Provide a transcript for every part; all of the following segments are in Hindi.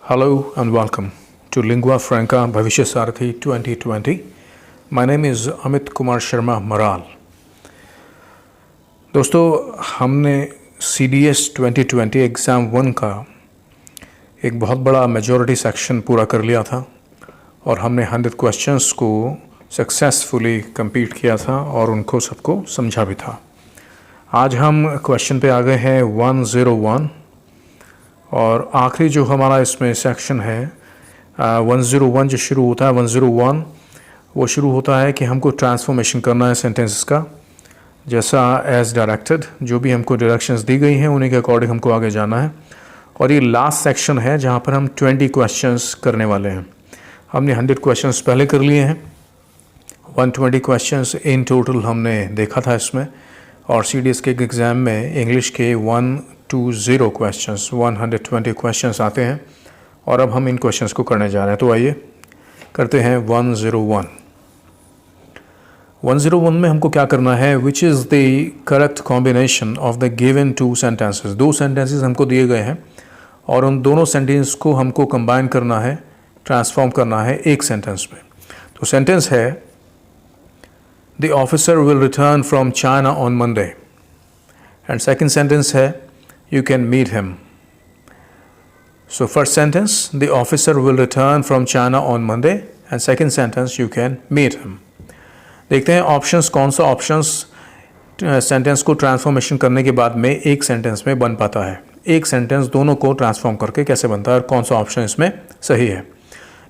Hello and welcome to Lingua Franca Bhavishya Sarathi 2020. My name is Amit Kumar Sharma Maral. दोस्तों हमने CDS 2020 एग्ज़ाम 1 का एक बहुत बड़ा मेजॉरिटी सेक्शन पूरा कर लिया था और हमने 100 क्वेश्चंस को सक्सेसफुली कंप्लीट किया था और उनको सबको समझा भी था. आज हम क्वेश्चन पे आ गए हैं 101 और आखिरी जो हमारा इसमें सेक्शन है 101 जो शुरू होता है 101 वो शुरू होता है कि हमको ट्रांसफॉर्मेशन करना है सेंटेंसेस का जैसा एज डायरेक्टेड. जो भी हमको डायरेक्शंस दी गई हैं उन्हीं के अकॉर्डिंग हमको आगे जाना है. और ये लास्ट सेक्शन है जहाँ पर हम 20 क्वेश्चंस करने वाले हैं. हमने 100 क्वेश्चंस पहले कर लिए हैं. 120 क्वेश्चंस इन टोटल हमने देखा था इसमें. और CDS के एग्ज़ाम में इंग्लिश के 120 क्वेश्चंस 120 क्वेश्चंस आते हैं और अब हम इन क्वेश्चंस को करने जा रहे हैं. तो आइए करते हैं 101. 101 में हमको क्या करना है, विच is the correct combination of the given two sentences. दो सेंटेंसेस हमको दिए गए हैं और उन दोनों सेंटेंस को हमको कंबाइन करना है, ट्रांसफॉर्म करना है एक सेंटेंस में. तो सेंटेंस है the officer will return from China on Monday and second sentence है you can meet him. So first sentence, the officer will return from China on Monday, and second sentence, you can meet him. देखते हैं ऑप्शंस कौन सा ऑप्शंस सेंटेंस को ट्रांसफॉर्मेशन करने के बाद में एक सेंटेंस में बन पाता है. एक सेंटेंस दोनों को ट्रांसफॉर्म करके कैसे बनता है और कौन सा ऑप्शन इसमें सही है.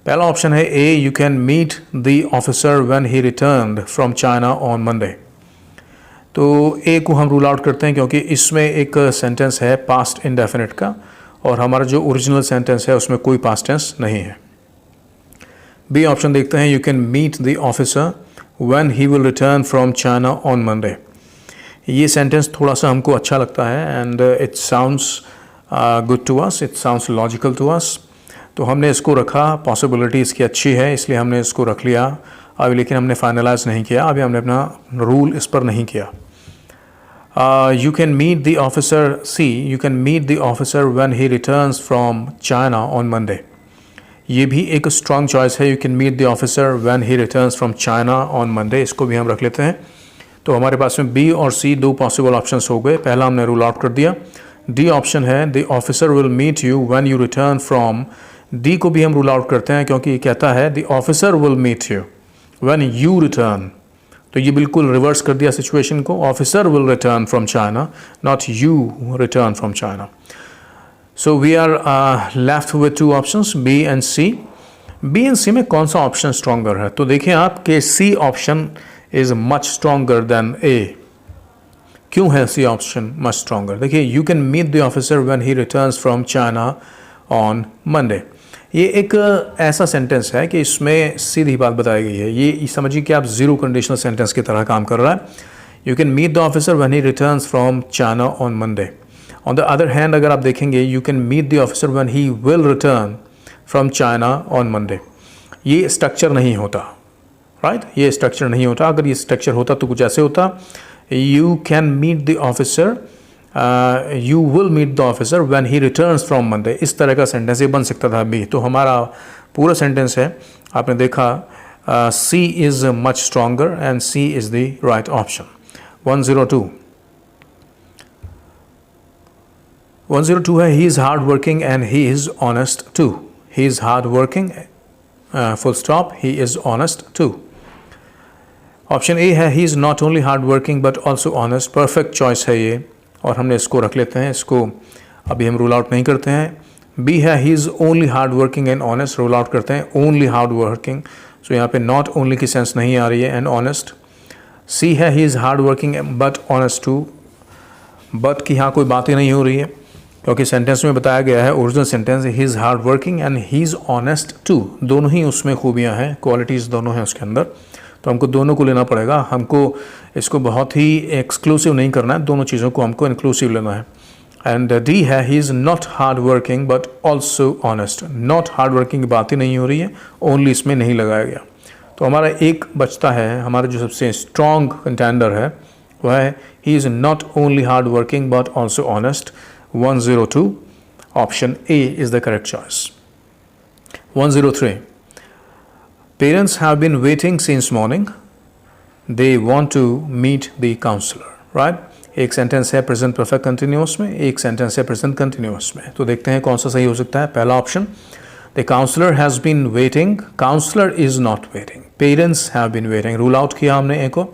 पहला ऑप्शन है A, you can meet the officer when he returned from China on Monday. तो ए को हम रूल आउट करते हैं क्योंकि इसमें एक सेंटेंस है पास्ट इंडेफिनिट का और हमारा जो ओरिजिनल सेंटेंस है उसमें कोई पास्ट टेंस नहीं है. बी ऑप्शन देखते हैं, you can meet the officer when he will return from China on Monday. ये सेंटेंस थोड़ा सा हमको अच्छा लगता है and it sounds good to us, it sounds logical to us. तो हमने इसको रखा, पॉसिबिलिटी इसकी अच्छी है इसलिए हमने इसको रख लिया अभी, लेकिन हमने फाइनलाइज नहीं किया अभी, हमने अपना रूल इस पर नहीं किया. You can meet the officer. C. You can meet the officer when he returns from China on Monday. ये भी एक strong choice है. You can meet the officer when he returns from China on Monday. इसको भी हम रख लेते हैं. तो हमारे पास में B और C दो possible options हो गए. पहला हमने rule out कर दिया. D option है the officer will meet you when you return from. D को भी हम rule out करते हैं क्योंकि ये कहता है the officer will meet you when you return. तो ये बिल्कुल रिवर्स कर दिया सिचुएशन को. Officer will return from China, not you return from China. So we are left with two options B and C. B and C में कौन सा ऑप्शन स्ट्रॉन्गर है? तो देखिए आप कि C option is much stronger than A. क्यों है सी ऑप्शन मच स्ट्रॉन्गर? देखिए, you can meet the officer when he returns from China on Monday. ये एक ऐसा सेंटेंस है कि इसमें सीधी बात बताई गई है. ये समझिए कि आप जीरो कंडीशनल सेंटेंस की तरह काम कर रहा है. You can meet the officer when he returns from China on Monday. On the other hand अगर आप देखेंगे, you can meet the officer when he will return from China on Monday. ये स्ट्रक्चर नहीं होता, राइट? ये स्ट्रक्चर नहीं होता. अगर ये स्ट्रक्चर होता तो कुछ ऐसे होता, you can meet the officer, you will meet the officer when he returns from Monday. इस तरह का सेंटेंस ये बन सकता था बी. तो हमारा पूरा सेंटेंस है, आपने देखा C is much stronger and C is the right option. 102 है, he is hard working and he is honest too. He is hard working full stop, he is honest too. Option A है, he is not only hard working but also honest. Perfect choice है ये और हमने इसको रख लेते हैं. इसको अभी हम रूल आउट नहीं करते हैं. बी है, he is only hard working and honest. Rule out करते हैं ओनली हार्ड वर्किंग. सो यहाँ पे नॉट ओनली की सेंस नहीं आ रही है एंड ऑनेस्ट. सी है, he is hard working but honest too. But की यहाँ कोई बात ही नहीं हो रही है क्योंकि सेंटेंस में बताया गया है, original sentence, he is hard working and he is honest too. दोनों ही उसमें खूबियाँ हैं, क्वालिटीज़ दोनों हैं उसके अंदर. तो हमको दोनों को लेना पड़ेगा. हमको इसको बहुत ही एक्सक्लूसिव नहीं करना है, दोनों चीज़ों को हमको इंक्लूसिव लेना है. एंड डी है, he is not hard working but also honest. Not hard working की बात ही नहीं हो रही है, ओनली इसमें नहीं लगाया गया. तो हमारा एक बचता है, हमारा जो सबसे स्ट्रॉन्ग कंटेंडर है वह है, he is not only hard working but also honest. 102 option A is the correct choice. 103. Parents have been waiting since morning. They want to meet the counselor. Right? एक सेंटेंस है प्रेजेंट परफेक्ट कंटिन्यूअस में, एक सेंटेंस है प्रेजेंट कंटिन्यूअस में. तो देखते हैं कौन सा सही हो सकता है. पहला option, the counsellor has been waiting. Counsellor is not waiting. Parents have been waiting. Rule out किया हमने एक को.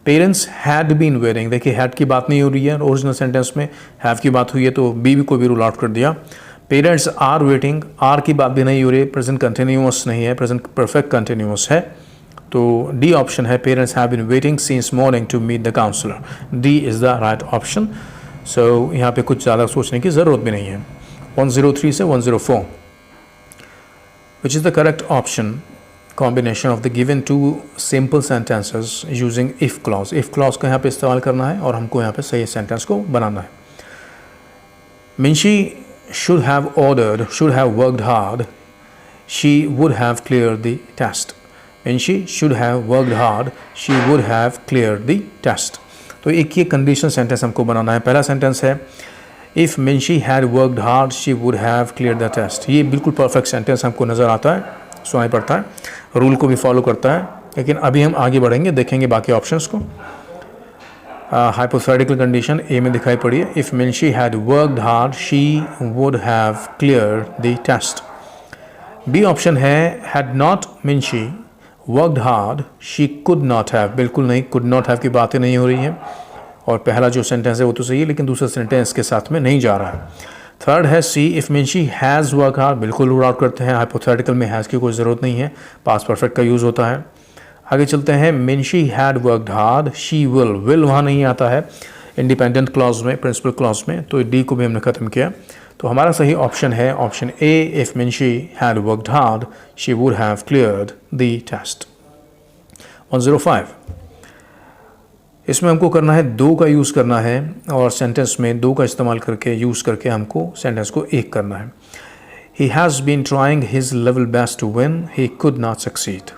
Parents had been waiting. देखिए हैड की बात नहीं हो रही है ओरिजिनल सेंटेंस में, हैव की बात हुई है, तो बी को भी रूल आउट कर दिया. पेरेंट्स आर वेटिंग, आर की बात भी नहीं हो रही है, प्रेजेंट कंटिन्यूअस नहीं है, प्रेजेंट परफेक्ट कंटिन्यूअस है. तो डी ऑप्शन है, parents have been waiting since morning to meet the counsellor. D is the right option. So यहाँ पे कुछ ज़्यादा सोचने की ज़रूरत भी नहीं है. 103 से 104. Which is the correct option? Combination of the given two simple sentences using if clause. If clause का यहाँ पे इस्तेमाल करना है और हमको यहाँ पे सही सेंटेंस को बनाना है. मिंशी should have ordered, should have worked hard, she would have cleared the test. When she should have worked hard, she would have cleared the test. तो एक ये कंडीशन सेंटेंस हमको बनाना है. पहला सेंटेंस है if Minshi had worked hard she would have clear the test. ये बिल्कुल परफेक्ट सेंटेंस हमको नज़र आता है, सुनाई पड़ता है, रूल को भी फॉलो करता है. लेकिन अभी हम आगे बढ़ेंगे, देखेंगे बाकी ऑप्शंस को. हाइपोथेटिकल कंडीशन ए में दिखाई पड़ी है. If Minshi had worked hard she would have clear the test. B option है had not Minshi worked hard she could not have. बिल्कुल नहीं, कुड नॉट हैव की बातें नहीं हो रही हैं. और पहला जो सेंटेंस है वो तो सही है, लेकिन दूसरा सेंटेंस के साथ में नहीं जा रहा है. थर्ड है सी, इफ़ मिंशी हैज़ वर्क हार्ड. बिल्कुल रूल आउट करते हैं. हाइपोथेटिकल में हैज़ की कोई ज़रूरत नहीं है, पास्ट परफेक्ट का यूज़ होता है. आगे चलते हैं. Minshi had worked hard she will वहाँ नहीं आता है इंडिपेंडेंट क्लॉज में, प्रिंसिपल क्लॉज में. तो डी को भी हमने ख़त्म किया. तो हमारा सही ऑप्शन है option A, if Minshi had worked hard she would have cleared the test. 105. इसमें हमको करना है दो का यूज़ करना है और सेंटेंस में दो का इस्तेमाल करके यूज़ करके हमको सेंटेंस को एक करना है. He has been trying his level best to win, he could not succeed.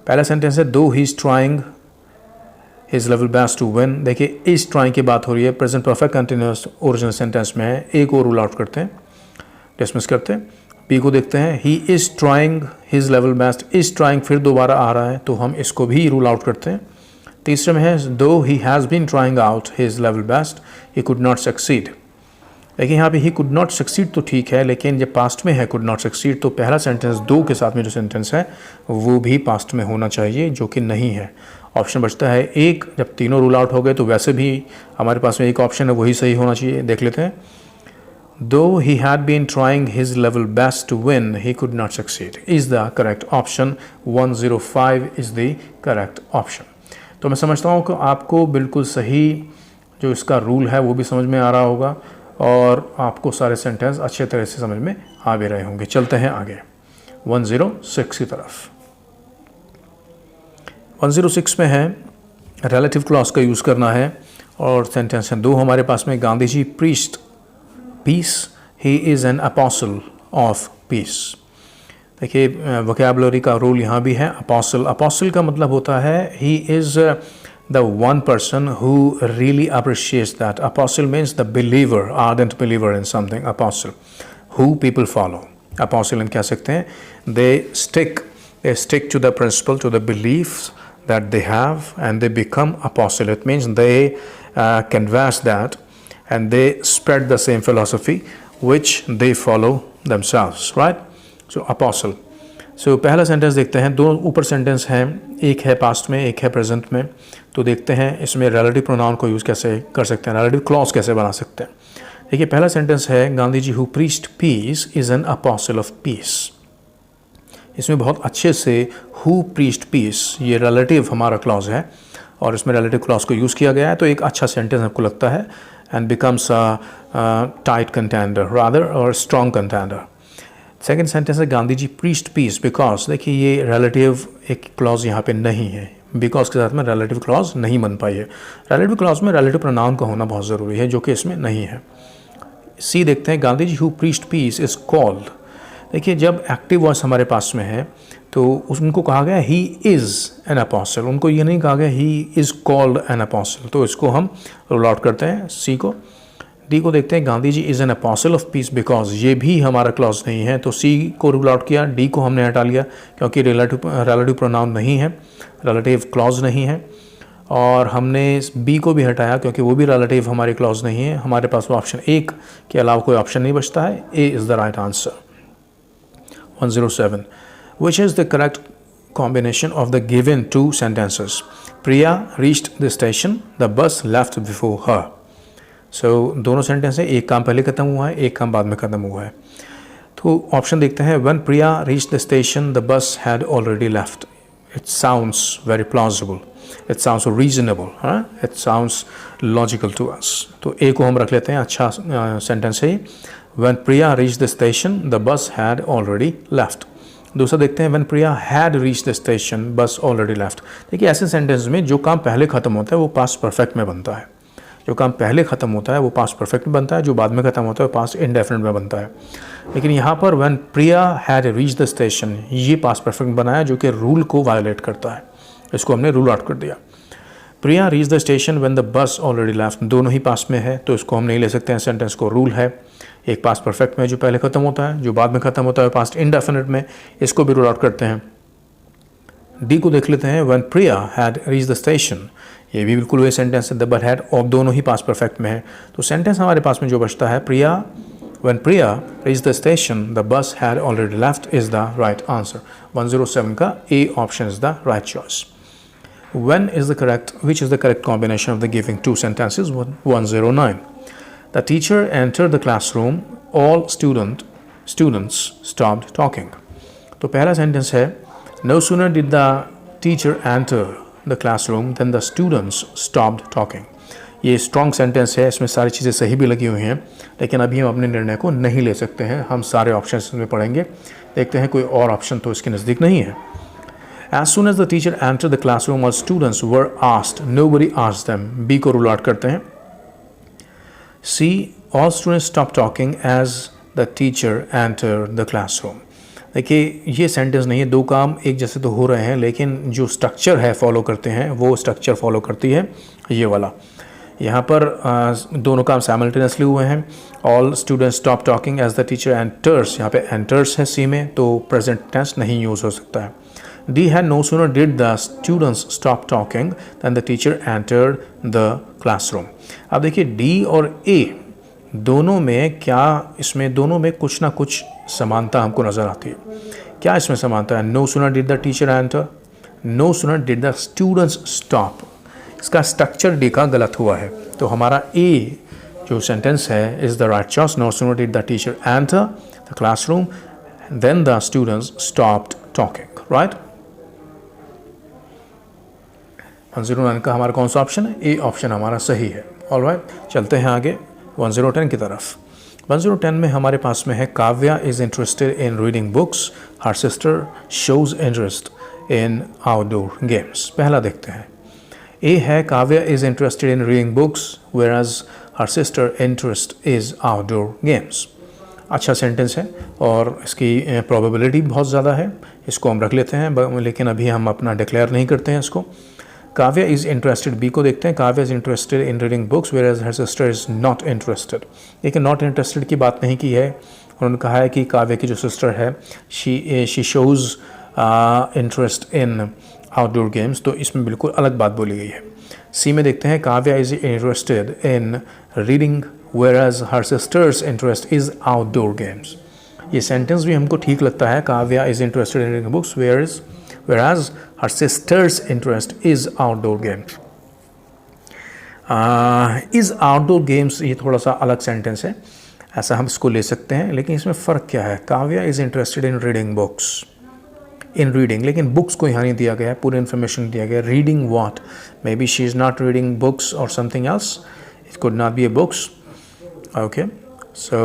पहला सेंटेंस है दो he is trying his level best to win. देखिए इज़ ट्राइंग की बात हो रही है, present perfect continuous original sentence में है. ए को रूल आउट करते हैं, डिसमिस करते हैं. बी को देखते हैं. ही is trying his level best. Is trying फिर दोबारा आ रहा है तो हम इसको भी रूल आउट करते हैं. तीसरे में है दो he has been trying out his level best he could not succeed. लेकिन यहाँ पे ही कुड नॉट सक्सीड तो ठीक है, लेकिन जब पास्ट में है कुड नॉट सक्सीड तो पहला सेंटेंस दो के साथ में जो सेंटेंस है वो भी पास्ट में होना चाहिए, जो कि नहीं है. ऑप्शन बचता है एक. जब तीनों रूल आउट हो गए तो वैसे भी हमारे पास में एक ऑप्शन है, वही सही होना चाहिए. देख लेते हैं. Though he had been trying his level best to win he could not succeed is the correct option. 105 is the correct option. तो मैं समझता हूँ कि आपको बिल्कुल सही जो इसका रूल है वो भी समझ में आ रहा होगा और आपको सारे सेंटेंस अच्छे तरह से समझ में आ भी रहे होंगे. चलते हैं आगे 106 की तरफ. 106 में है रिलेटिव क्लॉज का यूज़ करना है और सेंटेंस हैं दो हमारे पास में. Gandhi ji preached peace, he is an apostle of peace. देखिए वोकैबुलरी का रूल यहाँ भी है. अपोस्टल, अपोस्टल का मतलब होता है he is the one person who really appreciates that. Apostle means the believer, ardent believer in something. Apostle, who people follow. Apostle हम कह सकते हैं they stick to the principle, to the beliefs that they have and they become apostle. It means they canvass that and they spread the same philosophy which they follow themselves, right? So apostle. सो पहला सेंटेंस देखते हैं. दो ऊपर सेंटेंस हैं, एक है पास्ट में एक है प्रेजेंट में. तो देखते हैं इसमें रिलेटिव प्रोनाउन को यूज़ कैसे कर सकते हैं, रिलेटिव क्लॉज कैसे बना सकते हैं. देखिए पहला सेंटेंस है Gandhi ji who preached peace is an apostle of peace. इसमें बहुत अच्छे से हु प्रीच्ड पीस ये रिलेटिव हमारा क्लॉज है और इसमें रिलेटिव क्लॉज को यूज़ किया गया है. तो एक अच्छा सेंटेंस आपको लगता है and becomes a tight contender rather और स्ट्रॉन्ग कंटेंडर. सेकेंड सेंटेंस है Gandhi ji preached piece because. देखिए ये रिलेटिव एक क्लॉज यहाँ पे नहीं है, बिकॉज के साथ में रिलेटिव क्लॉज नहीं बन पाई है. रिलेटिव क्लॉज में रिलेटिव प्रोनाउन का होना बहुत ज़रूरी है, जो कि इसमें नहीं है. सी देखते हैं. Gandhi ji who preached peace is called. देखिए जब एक्टिव वॉइस हमारे पास में है तो उनको कहा गया ही इज़ एन अपोस्टल. उनको ये नहीं कहा गया he is called an apostle. तो इसको हम रूल आउट करते हैं सी को. डी को देखते हैं, Gandhi ji is an apostle of peace because, ये भी हमारा क्लॉज नहीं है, तो सी को रूल आउट किया, डी को हमने हटा लिया क्योंकि रिलेटिव प्रोनाउन नहीं है, रिलेटिव क्लॉज नहीं है, और हमने बी को भी हटाया क्योंकि वो भी रिलेटिव हमारे क्लॉज नहीं है। हमारे पास ऑप्शन एक के अलावा कोई ऑप्शन नहीं बचता है, ए is the right answer. 107, which is the correct combination of the given two sentences? Priya reached the station, the bus left before her. So दोनों सेंटेंस है, एक काम पहले खत्म हुआ है, एक काम बाद में खत्म हुआ है। तो ऑप्शन देखते हैं, when Priya reached the station the bus had already left. It sounds very plausible, it sounds reasonable, it sounds logical to us. तो ए को हम रख लेते हैं, अच्छा सेंटेंस है। when Priya reached the station the bus had already left. दूसरा देखते हैं, when Priya had reached the station bus already left. देखिए ऐसे सेंटेंस में जो काम पहले खत्म होता है वो पास्ट परफेक्ट में बनता है, जो काम पहले खत्म होता है वो पास्ट परफेक्ट में बनता है, जो बाद में खत्म होता है वो पास्ट इंडेफिनिट में बनता है। लेकिन यहाँ पर when Priya had reached the station ये पास्ट परफेक्ट बनाया जो कि रूल को वायलेट करता है, इसको हमने रूल आउट कर दिया। Priya reached the station when the bus already left, दोनों ही पास्ट में है तो इसको हम नहीं ले सकते हैं, सेंटेंस को रूल है, एक पास्ट परफेक्ट में जो पहले खत्म होता है, जो बाद में खत्म होता है पास्ट इंडेफिनिट में, इसको भी रूल आउट करते हैं। डी को देख लेते हैं, when Priya had reached the station, ये भी बिल्कुल वही सेंटेंस है, but had और दोनों ही पास्ट परफेक्ट में है, तो सेंटेंस हमारे पास में जो बचता है, when Priya reached the station the bus had already left is the right answer। 107 का A option is the right choice। which is the correct combination of the giving two sentences? 109, the teacher entered the classroom, all students stopped talking। तो पहला सेंटेंस है, no sooner did the teacher enter the classroom than the students stopped talking। ये स्ट्रॉन्ग सेंटेंस है, इसमें सारी चीज़ें सही भी लगी हुई हैं, लेकिन अभी हम अपने निर्णय को नहीं ले सकते हैं, हम सारे ऑप्शन में पढ़ेंगे, देखते हैं कोई और ऑप्शन तो इसके नज़दीक नहीं है। As soon as the teacher entered the classroom all students were asked, nobody asked them। B को रूल आउट करते हैं। C, all students stopped talking as the teacher entered the classroom। देखिए ये सेंटेंस नहीं है, दो काम एक जैसे तो हो रहे हैं लेकिन जो स्ट्रक्चर है फॉलो करते हैं वो स्ट्रक्चर फॉलो करती है ये वाला। यहाँ पर दोनों काम साइमल्टेनियसली हुए हैं। All students stop talking as the teacher enters, यहाँ पे एंटर्स है सी में, तो प्रेजेंट टेंस नहीं यूज़ हो सकता है। डी है, no sooner did the students stop talking than the teacher entered the classroom. अब देखिए डी और ए दोनों में क्या, इसमें दोनों में कुछ ना कुछ समानता हमको नज़र आती है। क्या इसमें समानता है? No sooner did the teacher enter, no sooner did the students stop. इसका स्ट्रक्चर डी का गलत हुआ है, तो हमारा ए जो सेंटेंस है is the right choice. No sooner did the teacher enter the classroom then the students stopped talking, right. 109 का हमारा कौन सा ऑप्शन है? ए ऑप्शन हमारा सही है। ऑलराइट, चलते हैं आगे 110 की तरफ। 110 में हमारे पास में है, Kavya is interested in reading books, her sister shows interest in outdoor games. पहला देखते हैं, ए है Kavya is interested in reading books whereas her sister interest is outdoor games. अच्छा सेंटेंस है और इसकी प्रोबेबिलिटी बहुत ज़्यादा है, इसको हम रख लेते हैं, लेकिन अभी हम अपना डिक्लेयर नहीं करते हैं इसको। काव्या इज़ इंटरेस्टेड, बी को देखते हैं, Kavya is interested in reading books whereas her sister is not interested. लेकिन नॉट इंटरेस्टेड की बात नहीं की है, उन्होंने कहा है कि काव्या की जो सिस्टर है she shows interest in outdoor games, तो इसमें बिल्कुल अलग बात बोली गई है। सी में देखते हैं, Kavya is interested in reading whereas her sisters interest is outdoor games. ये सेंटेंस भी हमको ठीक लगता है, Kavya is interested in reading books whereas her sister's interest is outdoor games। is outdoor games ये थोड़ा सा अलग सेंटेंस है, ऐसा हम इसको ले सकते हैं, लेकिन इसमें फ़र्क क्या है? Kavya is interested in reading books, in reading, लेकिन बुक्स को यहाँ नहीं दिया गया है, पूरी इन्फॉर्मेशन दिया गया। Reading what? May be she is not reading books और something else, it could not be a books. Okay, so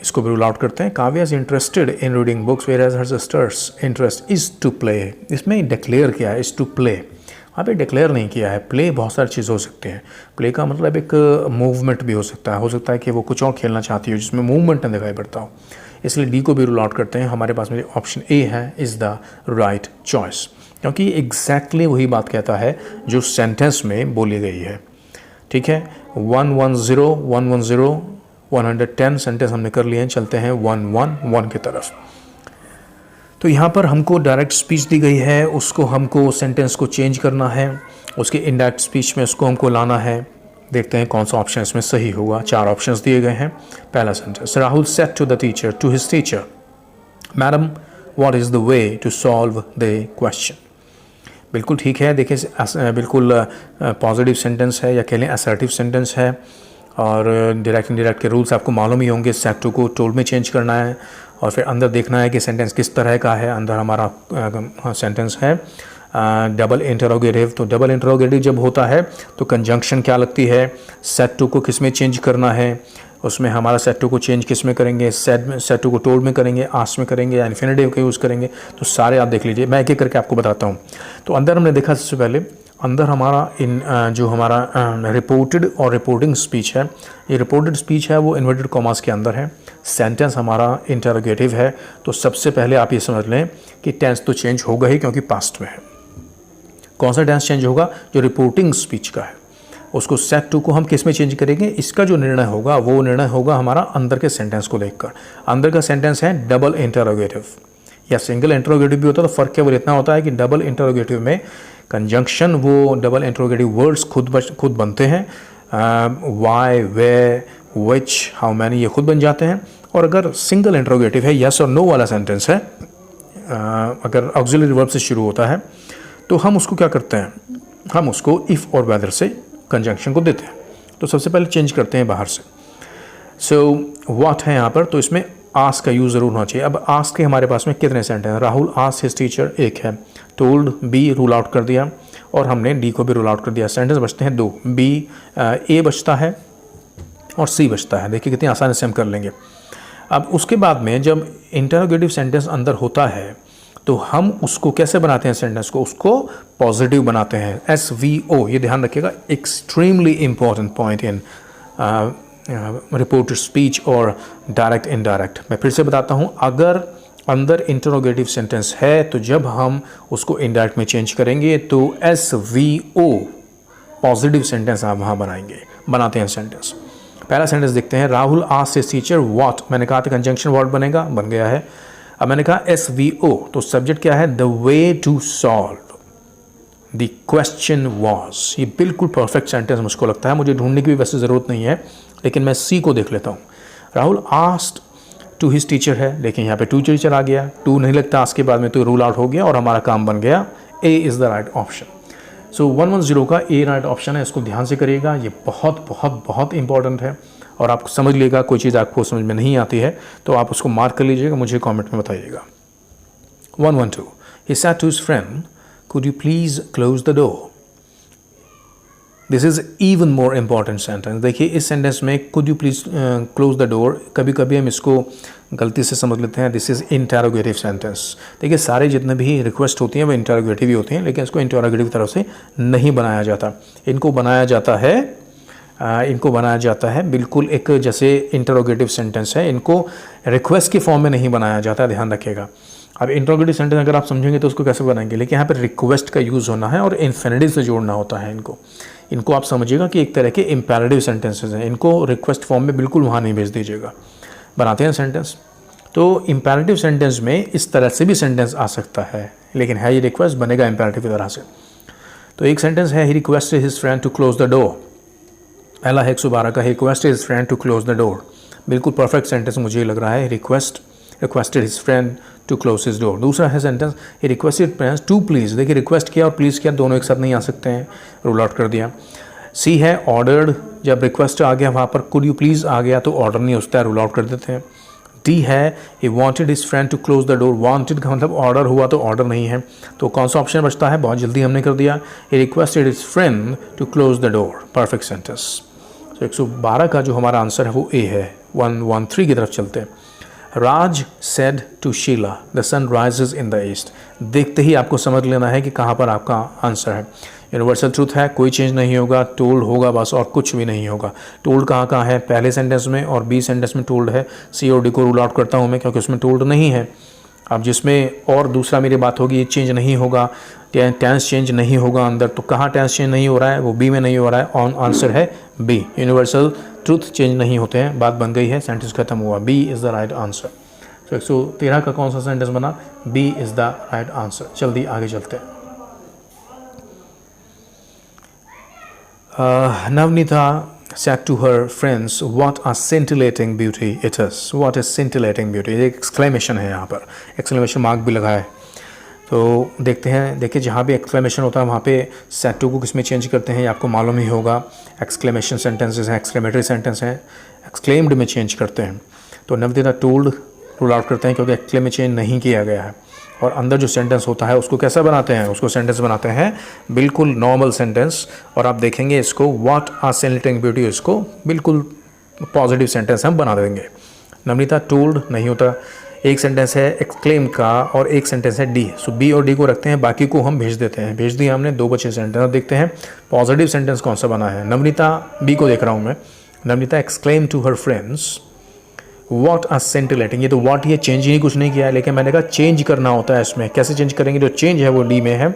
इसको भी रूल आउट करते हैं। Kavya is interested in reading books whereas her sisters interest is to play. इसमें डिक्लेयर किया है इज़ टू प्ले, वहाँ पे डिक्लेयर नहीं किया है। प्ले बहुत सारी चीज़ हो सकती हैं, प्ले का मतलब एक मूवमेंट भी हो सकता है कि वो कुछ और खेलना चाहती हो जिसमें मूवमेंट न दिखाई पड़ता हो, इसलिए डी को भी रूल आउट करते हैं। हमारे पास में ऑप्शन ए है इज़ द राइट चॉइस, क्योंकि एग्जैक्टली वही बात कहता है जो सेंटेंस में बोली गई है। ठीक है, 110 110 सेंटेंस हमने कर लिए हैं, चलते हैं 111 की तरफ। तो यहाँ पर हमको डायरेक्ट स्पीच दी गई है, उसको हमको सेंटेंस को चेंज करना है, उसके इनडायरेक्ट स्पीच में उसको हमको लाना है। देखते हैं कौन सा ऑप्शन इसमें सही होगा। 4 ऑप्शंस दिए गए हैं। पहला sentence, Rahul said to the teacher, to his teacher, madam what is the way to solve the question. बिल्कुल ठीक है। देखिए बिल्कुल पॉजिटिव सेंटेंस है या कह लें असर्टिव सेंटेंस है, और डायरेक्ट इनडायरेक्ट के रूल्स आपको मालूम ही होंगे। सेड टू को टोल्ड में चेंज करना है और फिर अंदर देखना है कि सेंटेंस किस तरह का है। अंदर हमारा सेंटेंस है डबल इंटरोगेटिव। तो डबल इंटरोगेटिव जब होता है तो कंजंक्शन क्या लगती है, सेड टू को किस में चेंज करना है, उसमें हमारा सेड टू को चेंज किस में करेंगे, सेड टू को टोल्ड में करेंगे, आस्क्ड में करेंगे या इन्फिनेटिव का यूज़ करेंगे। तो सारे आप देख लीजिए, मैं एक एक करके आपको बताता हूँ। तो अंदर हमने देखा सबसे पहले, अंदर हमारा जो हमारा रिपोर्टेड और रिपोर्टिंग स्पीच है, ये रिपोर्टेड स्पीच है वो इन्वर्टेड कॉमास के अंदर है। सेंटेंस हमारा इंटरोगेटिव है। तो सबसे पहले आप ये समझ लें कि टेंस तो चेंज होगा ही, क्योंकि पास्ट में है। कौन सा टेंस चेंज होगा, जो रिपोर्टिंग स्पीच का है, उसको सेड टू को हम किस में चेंज करेंगे, इसका जो निर्णय होगा वो निर्णय होगा हमारा अंदर के सेंटेंस को देखकर। अंदर का सेंटेंस है डबल इंटरोगेटिव या सिंगल इंटरोगेटिव भी होता है। तो फ़र्क केवल इतना होता है कि डबल इंटरोगेटिव में कंजंक्शन वो डबल इंटरोगेटिव वर्ड्स खुद बनते हैं। Why, where, which, how many ये खुद बन जाते हैं। और अगर सिंगल इंटरोगेटिव है, यस और नो वाला सेंटेंस है, अगर ऑक्सिलरी वर्ब से शुरू होता है, तो हम उसको क्या करते हैं, हम उसको इफ़ और वेदर से कंजंक्शन को देते हैं। तो सबसे पहले चेंज करते हैं बाहर से। सो व्हाट है यहाँ पर, तो इसमें आस्क का यूज़ ज़रूर होना चाहिए। अब आस्क के हमारे पास में कितने सेंटेंस हैं, राहुल आस्क हिज टीचर एक है, टोल्ड बी रूल आउट कर दिया, और हमने डी को भी रूल आउट कर दिया। सेंटेंस बचते हैं 2, बी ए बचता है और सी बचता है। देखिए कितनी आसानी से हम कर लेंगे। अब उसके बाद में जब इंटरोगेटिव सेंटेंस अंदर होता है तो हम उसको कैसे बनाते हैं, सेंटेंस को उसको पॉजिटिव बनाते हैं, SVO। ये ध्यान रखिएगा, extremely important point in reported speech और डायरेक्ट इनडायरेक्ट। मैं फिर से बताता हूँ, अगर अंदर इंटरोगेटिव सेंटेंस है तो जब हम उसको इनडायरेक्ट में चेंज करेंगे तो SVO पॉजिटिव सेंटेंस आप वहाँ बनाते हैं सेंटेंस। पहला सेंटेंस देखते हैं, Rahul asked his teacher what. मैंने कहा था कंजंक्शन वर्ड बनेगा, बन गया है। अब मैंने कहा SVO, तो सब्जेक्ट क्या है, the way to solve the question was. ये बिल्कुल परफेक्ट सेंटेंस मुझको लगता है। मुझे ढूंढने की भी वैसे ज़रूरत नहीं है, लेकिन मैं सी को देख लेता हूँ। Rahul asked to his teacher है, लेकिन यहाँ पे टू टीचर आ गया, टू नहीं लगता आस्क के बाद में, तो रूल आउट हो गया और हमारा काम बन गया। A is the right option. So 110 का ए राइट ऑप्शन है, इसको ध्यान से करिएगा। ये बहुत बहुत बहुत इंपॉर्टेंट है और आप समझ लीजिएगा। कोई चीज़ आपको समझ में नहीं आती है तो आप उसको मार्क कर लीजिएगा, मुझे कमेंट में बताइएगा। 112, he said to his friend, could you please close the door? This is even more important sentence. देखिए इस सेंटेंस में could you please close the door, कभी कभी हम इसको गलती से समझ लेते हैं दिस इज़ इंटरोगेटिव सेंटेंस। देखिए सारे जितने भी रिक्वेस्ट होती हैं वो इंटरोगेटिव ही होती हैं, लेकिन इसको इंटरोगेटिव तरह से नहीं बनाया जाता। इनको बनाया जाता है बिल्कुल एक जैसे इंटरोगेटिव सेंटेंस है, इनको रिक्वेस्ट के फॉर्म में नहीं बनाया जाता, ध्यान रखिएगा। अब इंटरोगेटिव सेंटेंस अगर आप समझेंगे तो उसको कैसे बनाएंगे, लेकिन यहाँ पर रिक्वेस्ट का यूज़ होना है और इन्फिनिटिव से जोड़ना होता है इनको आप समझिएगा कि एक तरह के इम्पेरेटिव सेंटेंसेस हैं। इनको रिक्वेस्ट फॉर्म में बिल्कुल वहाँ नहीं भेज दीजिएगा। बनाते हैं सेंटेंस, तो इम्पेरेटिव सेंटेंस में इस तरह से भी सेंटेंस आ सकता है, लेकिन है ये रिक्वेस्ट, बनेगा इम्पेरेटिव की तरह से। तो एक सेंटेंस है, he requested his friend to close the door. पहला है 112 का, he requested his friend to close the door. बिल्कुल परफेक्ट सेंटेंस मुझे लग रहा है, requested his friend to close his door. दूसरा है sentence, he requested friends to please. देखिए रिक्वेस्ट किया और प्लीज़ किया, दोनों एक साथ नहीं आ सकते हैं, रूल आउट कर दिया। सी है ऑर्डर्ड, जब रिक्वेस्ट आ गया वहाँ पर कुड यू प्लीज़ आ गया तो ऑर्डर नहीं होता है, रूल आउट कर देते हैं। डी है, he wanted his friend to close the door. Wanted का मतलब ऑर्डर हुआ तो ऑर्डर नहीं है, तो कौन सा ऑप्शन बचता है, बहुत जल्दी हमने कर दिया, he requested his friend to close the door. Perfect sentence. तो 112 का जो हमारा आंसर है वो ए है। 113 की तरफ चलते हैं। Raj said to Sheela, the sun rises in the east. देखते ही आपको समझ लेना है कि कहाँ पर आपका आंसर है। यूनिवर्सल ट्रूथ है, कोई चेंज नहीं होगा, टोल्ड होगा बस और कुछ भी नहीं होगा। टोल्ड कहाँ है, पहले सेंटेंस में और बी सेंटेंस में टोल्ड है। सी और डी को रूल आउट करता हूँ मैं क्योंकि उसमें टोल्ड नहीं है। अब जिसमें और दूसरा मेरी बात होगी, ये चेंज नहीं होगा, टेंस चेंज नहीं होगा अंदर, तो कहाँ टेंस चेंज नहीं हो रहा है, वो बी में नहीं हो रहा है। ऑन आंसर है बी, यूनिवर्सल ट्रूथ चेंज नहीं होते हैं। बात बन गई है, सेंटेंस खत्म हुआ, B is the right answer. तो 113 का कौन सा सेंटेंस बना, B is the right answer. जल्दी आगे चलते हैं। Navnita said to her friends, "What a scintillating beauty it is." What is scintillating beauty? एक एक्सक्लेमेशन है यहाँ पर, एक्सक्लेमेशन मार्क भी लगा है। तो देखते हैं, देखिए जहाँ भी एक्सक्लेमेशन होता है वहाँ पे सेट टू को किस में चेंज करते हैं, ये आपको मालूम ही होगा। एक्सक्लेमेशन सेंटेंसेस हैं, एक्सक्लेमेटरी सेंटेंस हैं, एक्सक्लेम्ड में चेंज करते हैं। तो नवनीता टोल्ड रूल आउट करते हैं क्योंकि एक्सक्लेम में चेंज नहीं किया गया है। और अंदर जो सेंटेंस होता है उसको कैसा बनाते हैं, उसको सेंटेंस बनाते हैं बिल्कुल नॉर्मल सेंटेंस। और आप देखेंगे इसको व्हाट आ सैल्यूटिंग ब्यूटी, इसको बिल्कुल पॉजिटिव सेंटेंस हम बना देंगे। नवनीता टोल्ड नहीं होता, एक सेंटेंस है एक्सक्लेम का और एक सेंटेंस है डी। सो बी और डी को रखते हैं, बाकी को हम भेज देते हैं। भेज दिया हमने, 2 बचे सेंटेंस। अब देखते हैं पॉजिटिव सेंटेंस कौन सा बना है। नवनीता, बी को देख रहा हूँ मैं, Navneeta exclaim to her friends what a scintillating. ये तो वॉट, ये चेंज ही कुछ नहीं किया है, लेकिन मैंने कहा चेंज करना होता है इसमें। कैसे चेंज करेंगे, जो चेंज है वो डी में है।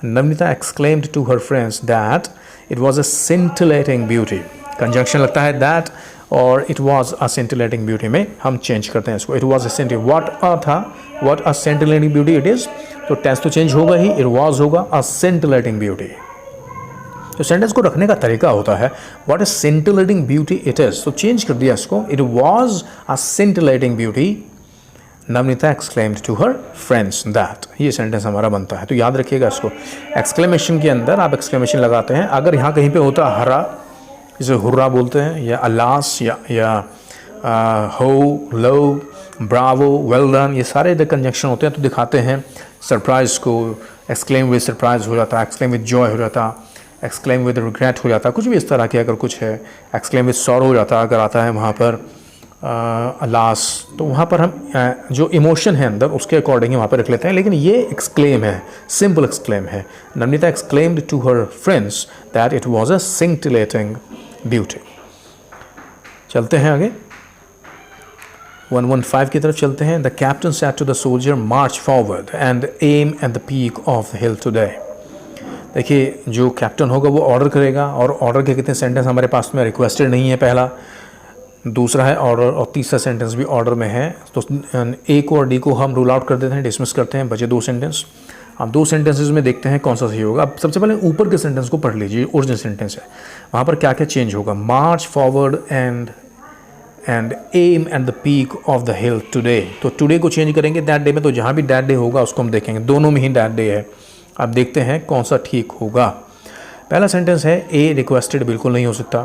Navneeta exclaimed to her friends that it was a scintillating beauty. Conjunction लगता है दैट और it was a scintillating beauty में हम चेंज करते हैं इसको। It was a scintil, what a था, what a scintillating beauty it is, तो टेंस तो चेंज होगा ही, इट वॉज होगा अ सेंटिलेटिंग ब्यूटी। तो सेंटेंस को रखने का तरीका होता है what is scintillating beauty it is, तो चेंज कर दिया इसको, it was a scintillating beauty Navneeta exclaimed to her friends that. ये सेंटेंस हमारा बनता है। तो याद रखिएगा इसको, एक्सक्लेमेशन के अंदर आप एक्सक्लेमेशन लगाते हैं। अगर यहाँ कहीं पे होता हरा, जिसे हुर्रा बोलते हैं, या अलास, या हो, लो, ब्रावो, वेल डन, ये सारे इधर कंजंक्शन होते हैं तो दिखाते हैं सरप्राइज को। एक्सक्लेम विद सरप्राइज हो जाता है, एक्सक्लेम विद जॉय हो जाता, एक्सक्लेम विद रिग्रेट हो जाता, कुछ भी इस तरह के अगर कुछ है। एक्सक्लेम विद सॉरो हो जाता अगर आता है वहाँ पर अलास, तो वहाँ पर हम जो इमोशन है अंदर उसके अकॉर्डिंग ही वहाँ पर रख लेते हैं। लेकिन ये एक्सक्लेम है, सिंपल एक्सक्लेम है। Navneeta exclaimed to her friends that it was a scintillating beauty. चलते हैं आगे, 115 की तरफ चलते हैं। The captain said to the soldier march forward and aim at the peak of the hill today. देखिए जो कैप्टन होगा वो ऑर्डर करेगा, और ऑर्डर के कितने सेंटेंस हमारे पास में, रिक्वेस्टेड नहीं है पहला, दूसरा है ऑर्डर, और तीसरा सेंटेंस भी ऑर्डर में है। तो ए को और डी को हम रूल आउट कर देते हैं, डिसमिस करते हैं, बचे 2 सेंटेंस। अब 2 सेंटेंसेस में देखते हैं कौन सा सही होगा। अब सबसे पहले ऊपर के सेंटेंस को पढ़ लीजिए, ओरिजिनल सेंटेंस है, वहाँ पर क्या क्या चेंज होगा। March forward and aim at the peak of the hill today, तो टुडे को चेंज करेंगे दैट डे में, तो जहाँ भी दैट डे होगा उसको हम देखेंगे, दोनों में ही दैट डे है। अब देखते हैं कौन सा ठीक होगा। पहला सेंटेंस है ए रिक्वेस्टेड, बिल्कुल नहीं हो सकता।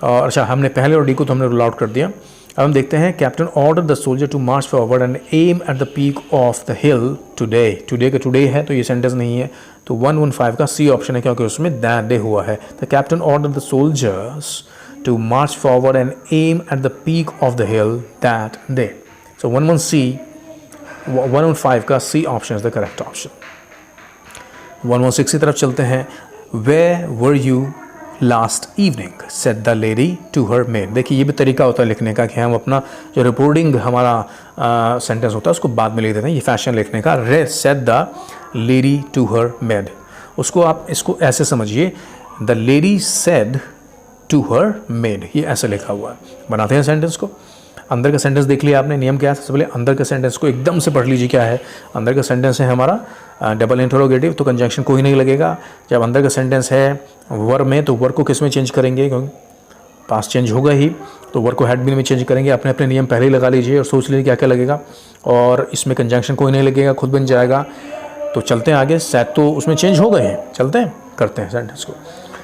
और अच्छा, हमने पहले और डी को तो हमने रूल आउट कर दिया। अब हम देखते हैं captain order the soldier to march forward and aim at the peak of the hill today. Today का टुडे है तो ये सेंटेंस नहीं है, तो 115 का सी ऑप्शन है क्योंकि उसमें दैट डे हुआ है। The captain order the soldiers to march forward and aim at the peak of the hill that day. So 115 का C option is the correct option. 116 की तरफ चलते हैं। Where were you last evening? said the lady to her maid. देखिए ये भी तरीका होता है लिखने का कि हम अपना जो रिपोर्टिंग हमारा सेंटेंस होता है उसको बाद में लिख देते हैं, ये फैशन लिखने का। said the lady to her maid, उसको आप इसको ऐसे समझिए, the lady said to her maid, ये ऐसे लिखा हुआ है। बनाते हैं सेंटेंस को। अंदर का सेंटेंस देख लिया आपने, नियम क्या है, सबसे पहले अंदर का सेंटेंस को एकदम से पढ़ लीजिए क्या है। अंदर का सेंटेंस है हमारा डबल इंटरोगेटिव, तो कंजंक्शन कोई नहीं लगेगा। जब अंदर का सेंटेंस है वर्ब में, तो वर्ब को किस में चेंज करेंगे, क्योंकि पास्ट चेंज होगा ही, तो वर्ब को हैड बीन में चेंज करेंगे। अपने अपने नियम पहले ही लगा लीजिए और सोच लीजिए क्या क्या लगेगा, और इसमें कंजंक्शन कोई नहीं लगेगा, खुद बन जाएगा। तो चलते हैं आगे, शायद तो उसमें चेंज हो गए हैं, चलते हैं करते हैं सेंटेंस को।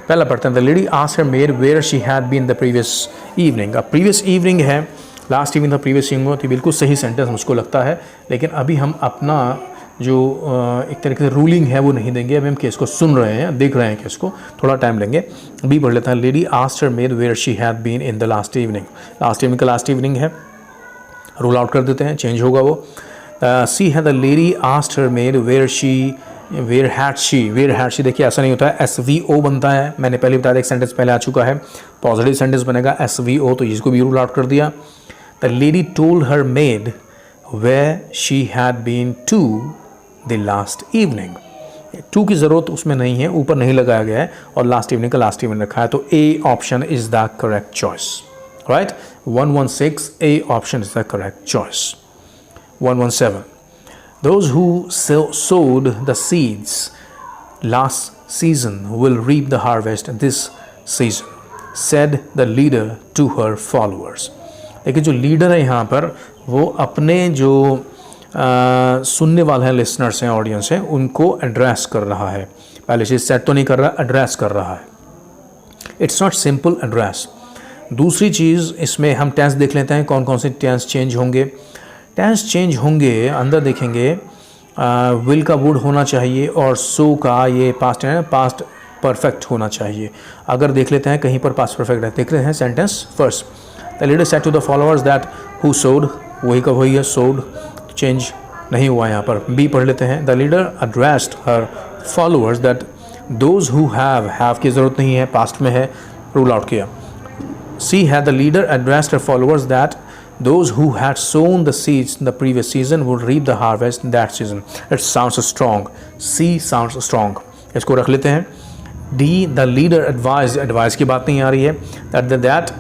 पहला पढ़ते हैं, the lady asked her maid where she had been the previous evening. अब प्रीवियस इवनिंग है, लास्ट इवनिंग था, प्रीवियस इवनिंग होती, बिल्कुल सही सेंटेंस मुझको लगता है। लेकिन अभी हम अपना जो एक तरीके से रूलिंग है वो नहीं देंगे, अभी हम केस को सुन रहे हैं, देख रहे हैं केस को, थोड़ा टाइम लेंगे। बी पढ़ लेता है, lady asked her maid where she had been in the last evening. Last evening का लास्ट इवनिंग है, रूल आउट कर देते हैं, चेंज होगा वो। सी है, the lady asked her maid where had she, देखिए ऐसा नहीं होता है, SVO बनता है। मैंने पहले बताया, एक सेंटेंस पहले आ चुका है, पॉजिटिव सेंटेंस बनेगा SVO, तो इसको भी रूल आउट कर दिया। The lady told her maid where she had been to the last evening. To की ज़रूरत उसमें नहीं है, ऊपर नहीं लगाया गया है और लास्ट इवनिंग का लास्ट इवनिंग रखा है, तो A option is the correct choice. Right, 116 A option is the correct choice. 117 those who sowed the seeds last season will reap the harvest this season, said the leader to her followers. देखिए जो लीडर है यहाँ पर वो अपने जो सुनने वाले हैं, लिसनर्स हैं, ऑडियंस हैं, उनको एड्रेस कर रहा है. पहले चीज़ सेट तो नहीं कर रहा, एड्रेस कर रहा है. It's not simple address. दूसरी चीज़ इसमें हम टेंस देख लेते हैं, कौन कौन से टेंस चेंज होंगे. टेंस चेंज होंगे, अंदर देखेंगे विल का वुड होना चाहिए और सो का ये पास्ट है, पास्ट परफेक्ट होना चाहिए. अगर देख लेते हैं कहीं पर पास्ट परफेक्ट है, देख रहे हैं sentence first. The leader said to the followers that who sowed, वही का वही है, सोड चेंज नहीं हुआ यहाँ पर. बी पढ़ लेते हैं. The leader addressed her followers that those who have की ज़रूरत नहीं है, पास्ट में है, रूल आउट किया. सी है the leader addressed her followers that those who had sown the seeds in the previous season would reap the harvest in that season. It sounds strong. C sounds strong. इसको रख लेते हैं. D, the leader advised, advice की बात नहीं आ रही है. that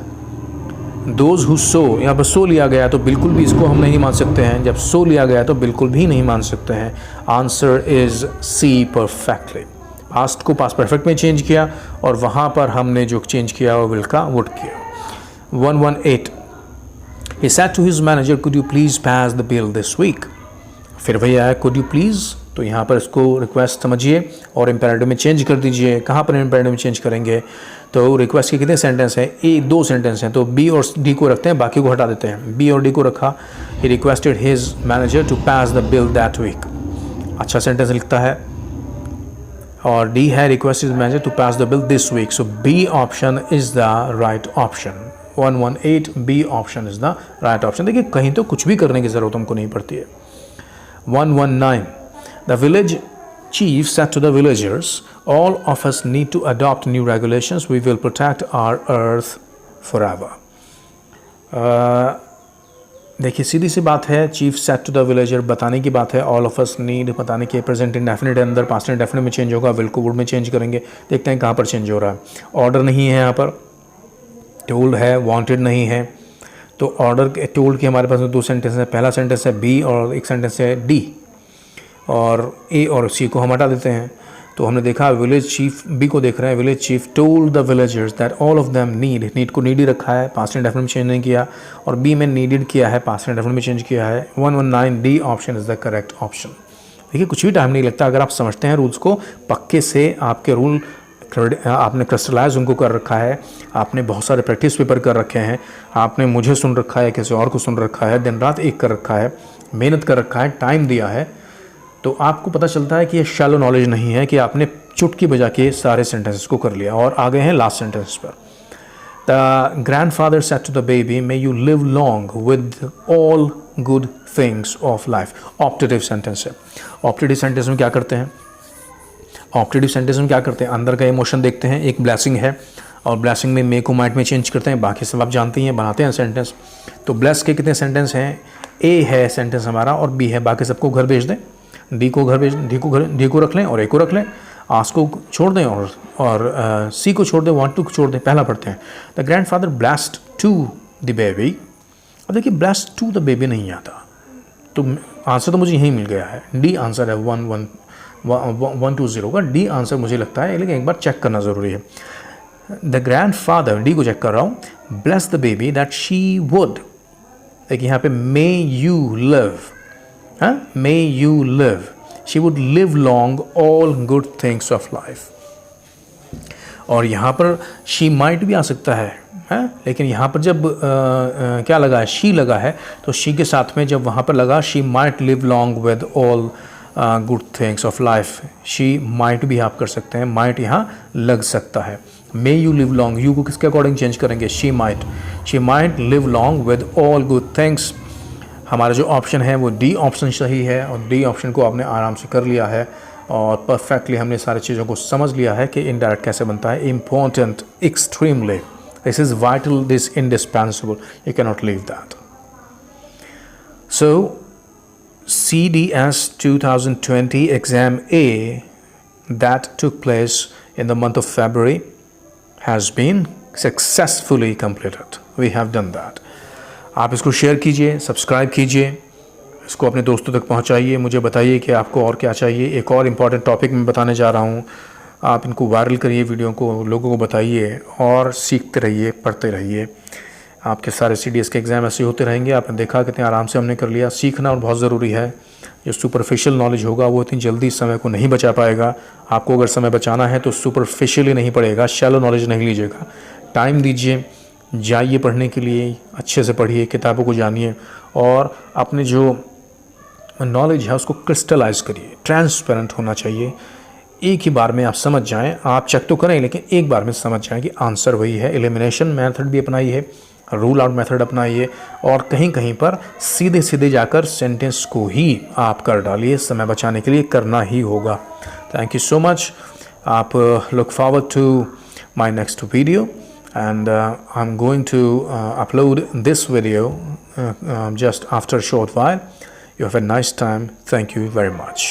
those who sow, यहाँ पर सो लिया गया तो बिल्कुल भी इसको हम नहीं मान सकते हैं. जब सो लिया गया तो बिल्कुल भी नहीं मान सकते हैं. Answer is C perfectly. Past को पास्ट परफेक्ट में चेंज किया और वहाँ पर हमने जो चेंज किया वो विल का वुड किया. 118 He said to his manager, could you please pass the bill this week? फिर वही आया could you please, तो यहाँ पर इसको रिक्वेस्ट समझिए और इम्पेरेटिव में चेंज कर दीजिए. कहाँ पर इम्पेरेटिव में चेंज करेंगे? तो रिक्वेस्ट के कितने सेंटेंस हैं? ए, 2 सेंटेंस हैं, तो बी और डी को रखते हैं, बाकी को हटा देते हैं. बी और डी को रखा. He requested his manager to pass the bill that week. अच्छा सेंटेंस लिखता है. और डी है requested his manager to pass the bill this week. So B option is the right option. 118 B option is the right option. देखिए कहीं तो कुछ भी करने की ज़रूरत हमको नहीं पड़ती है. 119 The village chief said to the villagers, all of us need to adopt new regulations. We will protect our earth forever. देखिए सीधी सी बात है. Chief said to the villager बताने की बात है. ऑल ऑफ अस नीड बताने की. प्रेजेंट इंडेफिनिट अंदर पास्ट इंडेफिनिट में चेंज होगा, विल को वुड में चेंज करेंगे. देखते हैं कहाँ पर चेंज हो रहा है. ऑर्डर नहीं है यहाँ पर, टोल्ड है, वांटेड नहीं है. तो ऑर्डर के टोल्ड के हमारे पास 2 सेंटेंस है. पहला सेंटेंस है बी और एक सेंटेंस है डी, और ए और सी को हम हटा देते हैं. तो हमने देखा विलेज चीफ, बी को देख रहे हैं. Village chief told the villagers that all of them need को नीड ही रखा है, पास्ट इंडेफिनिट में चेंज नहीं किया. और बी में नीडेड किया है, पास्ट इंडेफिनिट में चेंज किया है. 119 D option is the correct option. देखिए कुछ भी टाइम नहीं लगता अगर आप समझते हैं रूल्स को पक्के से. आपके रूल आपने क्रिस्टलाइज उनको कर रखा है, आपने बहुत सारे प्रैक्टिस पेपर कर रखे हैं, आपने मुझे सुन रखा है, किसी और को सुन रखा है, दिन रात एक कर रखा है, मेहनत कर रखा है, टाइम दिया है, तो आपको पता चलता है कि ये शैलो नॉलेज नहीं है कि आपने चुटकी बजा के सारे सेंटेंसेस को कर लिया. और आ गए हैं लास्ट सेंटेंस पर. The grandfather said to the baby, may you live long with all good things of life. Optative sentence है. ऑप्टेटिव सेंटेंस में क्या करते हैं? ऑप्टेटिव सेंटेंस में क्या करते हैं? अंदर का इमोशन देखते हैं. एक ब्लेसिंग है और ब्लेसिंग में मे को माइट में चेंज करते हैं. बाकी सब आप जानते हैं, बनाते हैं सेंटेंस. तो ब्लेस के कितने सेंटेंस हैं? ए है सेंटेंस हमारा और बी है. बाकी सबको घर भेज दें. डी को घर भेज, डी को रख लें और ए को रख लें. आस को छोड़ दें और सी को छोड़ दें, वांट टू को छोड़ दें. पहला पढ़ते हैं. The grandfather blessed to the baby. अब देखिए ब्लेस्ड टू द बेबी नहीं आता, तो आंसर तो मुझे यही मिल गया है. डी आंसर है 120 का. डी आंसर मुझे लगता है, लेकिन एक बार चेक करना ज़रूरी है. द ग्रैंडफादर, डी को चेक कर रहा हूँ. Bless the baby that she would. देखिए यहाँ पे मे यू लिव, हाँ, मे you live, she would live long all good things of life. और यहाँ पर शी माइट भी आ सकता है, लेकिन यहाँ पर जब क्या लगा है? शी लगा है, तो शी के साथ में जब वहाँ पर लगा she might live long with all good things of life, she might भी आप कर सकते हैं, माइट यहाँ लग सकता है. मे यू लिव लॉन्ग, यू को किसके अकॉर्डिंग चेंज करेंगे? She might live long with all good things. हमारा जो ऑप्शन है वो डी ऑप्शन सही है और डी ऑप्शन को आपने आराम से कर लिया है और परफेक्टली हमने सारी चीज़ों को समझ लिया है कि इनडायरेक्ट कैसे बनता है. Important, extremely, this is vital, this indispensable, you can not leave that. So CDS 2020 exam A that took place in the month of February has been successfully completed. We have done that. आप इसको शेयर कीजिए, सब्सक्राइब कीजिए, इसको अपने दोस्तों तक पहुंचाइए, मुझे बताइए कि आपको और क्या चाहिए। एक और इम्पॉर्टेंट टॉपिक मैं बताने जा रहा हूं, आप इनको वायरल करिए, वीडियो को लोगों को बताइए और सीखते रहिए, पढ़ते रहिए। आपके सारे CDS के एग्ज़ाम ऐसे होते रहेंगे। आपने देखा कितने आराम से हमने कर लिया। सीखना और बहुत ज़रूरी है। जो सुपरफिशियल नॉलेज होगा वो इतनी जल्दी समय को नहीं बचा पाएगा। आपको अगर समय बचाना है तो सुपरफिशियली नहीं पड़ेगा, शैलो नॉलेज नहीं लीजिएगा। टाइम दीजिए, जाइए पढ़ने के लिए, अच्छे से पढ़िए, किताबों को जानिए और अपने जो नॉलेज है उसको क्रिस्टलाइज करिए। ट्रांसपेरेंट होना चाहिए। एक ही बार में आप समझ जाएं, आप चेक तो करें लेकिन एक बार में समझ जाएं कि आंसर वही है। एलिमिनेशन मेथड भी अपनाई है, रूल आउट मेथड अपनाइए और कहीं कहीं पर सीधे सीधे जाकर सेंटेंस को ही आप कर डालिए। समय बचाने के लिए करना ही होगा। Thank you so much. आप look forward to my next video and I'm going to upload this video just after a short while. You have a nice time. Thank you very much.